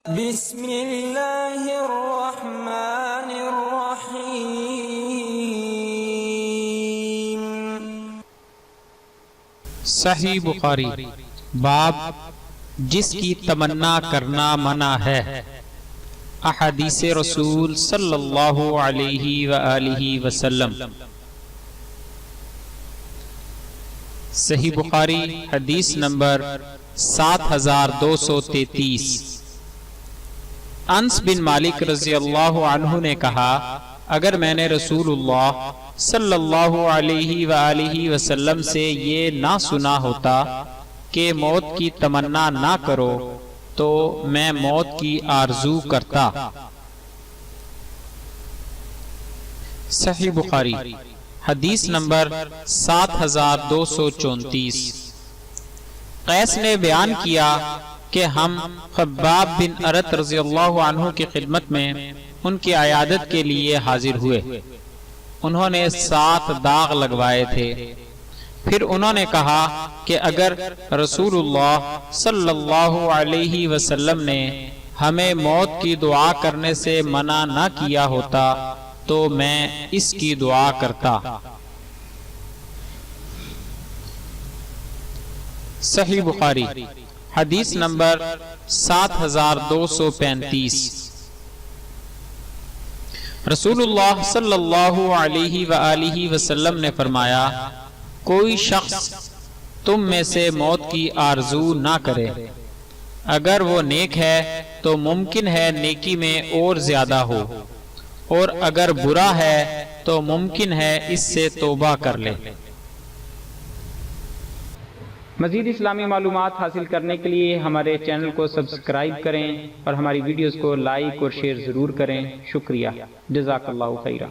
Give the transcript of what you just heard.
بسم اللہ الرحمن الرحیم۔ صحیح بخاری باب جس کی تمنا کرنا منع ہے، احادیث رسول صلی اللہ علیہ وآلہ وسلم۔ صحیح بخاری حدیث نمبر 7233۔ انس بن مالک رضی اللہ عنہ نے کہا، اگر میں نے رسول اللہ صلی اللہ علیہ وآلہ وسلم سے یہ نہ سنا ہوتا کہ موت کی تمنا نہ کرو تو میں موت کی آرزو کرتا۔ صحیح بخاری حدیث نمبر 7234۔ قیس نے بیان کیا کہ ہم خباب بن ارت رضی اللہ عنہ کی خدمت میں ان کی عیادت کے لیے حاضر ہوئے۔ انہوں نے 7 داغ لگوائے تھے۔ پھر انہوں نے کہا کہ اگر رسول اللہ صلی اللہ علیہ وسلم نے ہمیں موت کی دعا کرنے سے منع نہ کیا ہوتا تو میں اس کی دعا کرتا۔ صحیح بخاری حدیث نمبر 7235۔ رسول اللہ صلی اللہ علیہ وآلہ وسلم نے فرمایا، کوئی شخص تم میں سے موت کی آرزو نہ کرے، اگر وہ نیک ہے تو ممکن ہے نیکی میں اور زیادہ ہو، اور اگر برا ہے تو ممکن ہے اس سے توبہ کر لے۔ مزید اسلامی معلومات حاصل کرنے کے لیے ہمارے چینل کو سبسکرائب کریں اور ہماری ویڈیوز کو لائک اور شیئر ضرور کریں۔ شکریہ، جزاک اللہ خیرہ۔